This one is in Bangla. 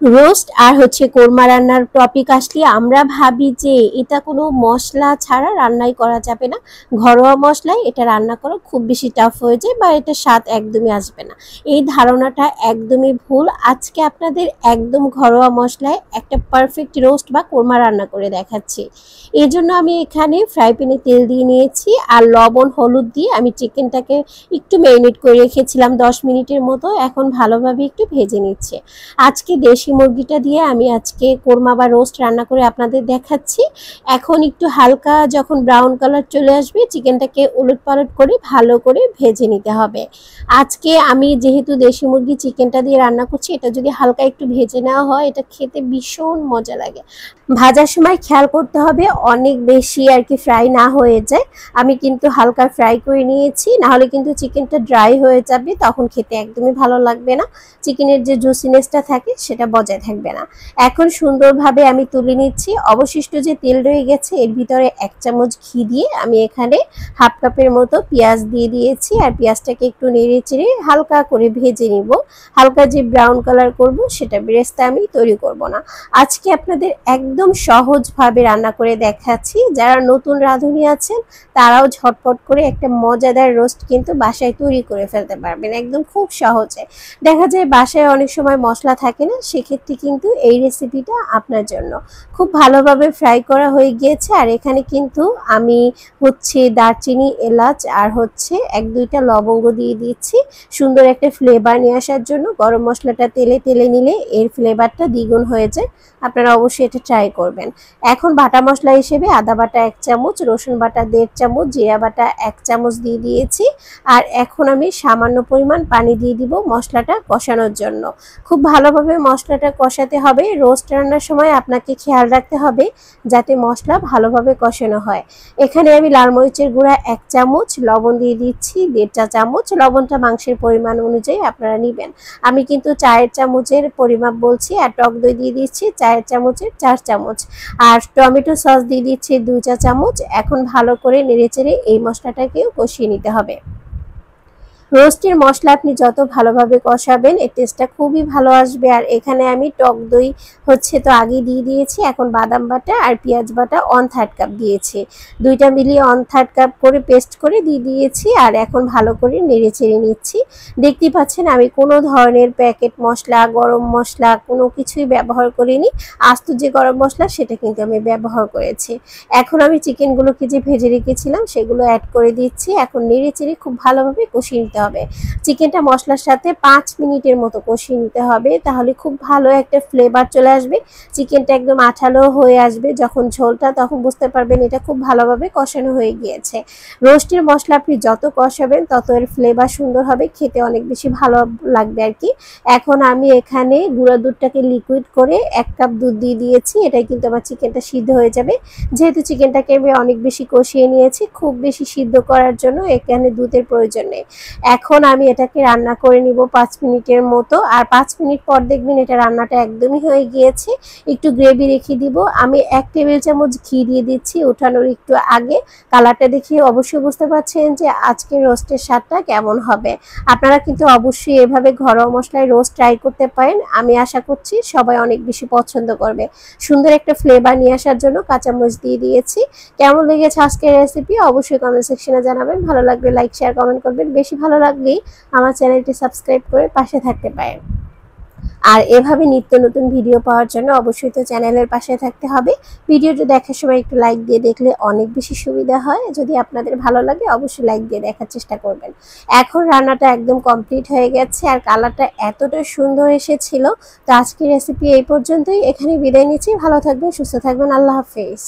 রোস্ট আর হচ্ছে কোরমা রান্নার টপিক আসলে আমরা ভাবি যে এটা কোনো মশলা ছাড়া রান্নাই করা যাবে না, ঘরোয়া মশলায় এটা রান্না করা খুব বেশি টাফ হয়ে যায় বা এটা স্বাদ একদমই আসবে না। এই ধারণাটা একদমই ভুল। আজকে আপনাদের একদম ঘরোয়া মশলায় একটা পারফেক্ট রোস্ট বা কোরমা রান্না করে দেখাচ্ছি। এই জন্য আমি এখানে ফ্রাই প্যানে তেল দিয়ে নিয়েছি আর লবণ হলুদ দিয়ে আমি চিকেনটাকে একটু ম্যারিনেট করে রেখেছিলাম 10 মিনিটের মতো। এখন ভালোভাবে একটু ভেজে নিচ্ছে। আজকে দেশি মুরগিটা দিয়ে আমি আজকে কোরমা বা রোস্ট রান্না করে আপনাদের দেখাচ্ছি। এখন একটু হালকা যখন ব্রাউন কালার চলে আসবে চিকেনটাকে উলটপালট করে ভালো করে ভেজে নিতে হবে। আজকে আমি যেহেতু দেশি মুরগি চিকেনটা দিয়ে রান্না করছি, এটা যদি হালকা একটু ভেজে নেওয়া হয় এটা খেতে ভীষণ মজা লাগে। ভাজার সময় খেয়াল করতে হবে অনেক বেশি আর কি ফ্রাই না হয়ে যায়। আমি কিন্তু হালকা ফ্রাই করে নিয়েছি, নাহলে কিন্তু চিকেনটা ড্রাই হয়ে যাবে, তখন খেতে একদমই ভালো লাগবে না। চিকেনের যে জুসিনেসটা থাকে সেটা বজায় থাকবে না। এখন সুন্দরভাবে আমি তুলে নিচ্ছি। অবশিষ্ট যে তেল রয়ে গেছে এর ভিতরে 1 চামচ ঘি দিয়ে আমি এখানে হাফ কাপের মতো পেঁয়াজ দিয়ে দিয়েছি আর পেঁয়াজটাকে একটু নেড়ে চেড়ে হালকা করে ভেজে নিব। হালকা যে ব্রাউন কালার করব সেটা বেরেস্তা আমি তৈরি করব না। আজকে আপনাদের একদম সহজভাবে রান্না করে দেখাচ্ছি। যারা নতুন রাঁধুনি আছেন তারাও ঝটপট করে একটা মজাদার রোস্ট কিন্তু বাসায় তৈরি করে ফেলতে পারবেন একদম খুব সহজে। দেখা যায় বাসায় অনেক সময় মশলা থাকে না, সেক্ষেত্রে কিন্তু এই রেসিপিটা আপনার জন্য। খুব ভালোভাবে ফ্রাই করা হয়ে গিয়েছে আর এখানে কিন্তু আমি দারচিনি, এলাচ আর এক-দুইটা লবঙ্গ দিয়ে দিচ্ছি সুন্দর একটা ফ্লেভার নিয়ে আসার জন্য। গরম মশলাটা তেলে তেলে নিলে এর ফ্লেভারটা দ্বিগুণ হয়ে যায়। আপনারা অবশ্যই এটা ট্রাই করবেন। এখন বাটা মশলা হিসেবে আদা বাটা 1 চামচ, রসুন বাটা 1.5 চামচ, জিরা বাটা 1 চামচ দিয়ে দিয়েছি। আর এখন আমি সামান্য পরিমাণ পানি দিয়ে দিব মশলাটা কষানোর জন্য। খুব ভালোভাবে মশলাটা কষাতে হবে। রোস্ট রান্নার সময় আপনাকে খেয়াল রাখতে হবে যাতে মশলা ভালোভাবে কষানো হয়। এখানে আমি লাল মরিচের গুঁড়া 1 চামচ, লবণ দিয়ে দিচ্ছি 1.5 চা চামচ। লবণটা মাংসের পরিমাণ অনুযায়ী আপনারা নেবেন। আমি কিন্তু চায়ের চামচের পরিমাপ বলছি। আর টক দই দিয়ে দিচ্ছি চায়ের চামচের 4 চামচ। আর টমেটো সস দিয়ে দিচ্ছি 2 চা চামচ। এখন ভালো করে নেড়েচেড়ে এই মশলাটাকেও কষিয়ে নিতে হবে। রোস্টের মশলা আপনি যত ভালোভাবে কষাবেন এর টেস্টটা খুবই ভালো আসবে। আর এখানে আমি টক দই তো আগে দিয়ে দিয়েছি। এখন বাদাম বাটা আর পেঁয়াজ বাটা 1/3 কাপ দিয়েছি। দুইটা মিলিয়ে 1/3 কাপ করে পেস্ট করে দিয়ে দিয়েছি। আর এখন ভালো করে নেড়ে চেড়ে নিচ্ছি। দেখতেই পাচ্ছেন আমি কোনো ধরনের প্যাকেট মশলা, গরম মশলা কোনো কিছুই ব্যবহার করিনি। আস্ত যে গরম মশলা সেটা কিন্তু আমি ব্যবহার করেছি। এখন আমি চিকেনগুলোকে যে ভেজে রেখেছিলাম সেগুলো অ্যাড করে দিচ্ছি। এখন নেড়ে চেড়ে খুব ভালোভাবে কষিয়ে নিতে হবে। চিকেনটা মশলার সাথে 5 মিনিটের মতো কষিয়ে নিতে হবে, তাহলে খুব ভালো একটা ফ্লেভার চলে আসবে। চিকেনটা একদম আঠালো হয়ে আসবে যখন ঝোলটা, তখন বুঝতে পারবেন এটা খুব ভালোভাবে কষানো হয়ে গিয়েছে। রোস্টের মশলা আপনি যত কষাবেন তত এর ফ্লেভার সুন্দর হবে, খেতে অনেক বেশি ভালো লাগবে আর কি। এখন আমি এখানে গুঁড়া দুধটাকে লিকুইড করে 1 কাপ দুধ দিয়ে দিয়েছি। এটাই কিন্তু আমার চিকেনটা সিদ্ধ হয়ে যাবে। যেহেতু চিকেনটাকে আমি অনেক বেশি কষিয়ে নিয়েছি, খুব বেশি সিদ্ধ করার জন্য এখানে দুধের প্রয়োজন নেই। এখন আমি এটাকে রান্না করে নিব 5 মিনিটের মতো। আর 5 মিনিট পর দেখবেন এটা রান্নাটা একদমই হয়ে গিয়েছে। একটু গ্রেভি রেখে দিব। আমি 1 টেবিল চামচ ঘি দিয়ে দিচ্ছি ওঠানোর একটু আগে। কালারটা দেখে অবশ্যই বুঝতে পারছেন যে আজকে রোস্টের স্বাদটা কেমন হবে। আপনারা কিন্তু অবশ্যই এভাবে ঘরোয়া মশলায় রোস্ট ট্রাই করতে পারেন। আমি আশা করছি সবাই অনেক বেশি পছন্দ করবে। সুন্দর একটা ফ্লেভার নিয়ে আসার জন্য কাঁচামরিচ দিয়ে দিয়েছি। কেমন লেগেছে আজকের রেসিপি অবশ্যই কমেন্ট সেকশনে জানাবেন। ভালো লাগলে লাইক, শেয়ার, কমেন্ট করবেন। বেশি ভালো লাগলেই আমার চ্যানেলটি সাবস্ক্রাইব করে পাশে থাকতে পারেন। আর এভাবে নিত্য নতুন ভিডিও পাওয়ার জন্য অবশ্যই তো চ্যানেলের পাশে থাকতে হবে। ভিডিওটি দেখার সময় একটু লাইক দিয়ে দেখলে অনেক বেশি সুবিধা হয়। যদি আপনাদের ভালো লাগে অবশ্যই লাইক দিয়ে দেখার চেষ্টা করবেন। এখন রান্নাটা একদম কমপ্লিট হয়ে গেছে আর কালারটা এতটা সুন্দর এসেছিল। তো আজকের রেসিপি এই পর্যন্তই। এখানে বিদায় নিচ্ছি। ভালো থাকবেন, সুস্থ থাকবেন। আল্লাহ হাফেজ।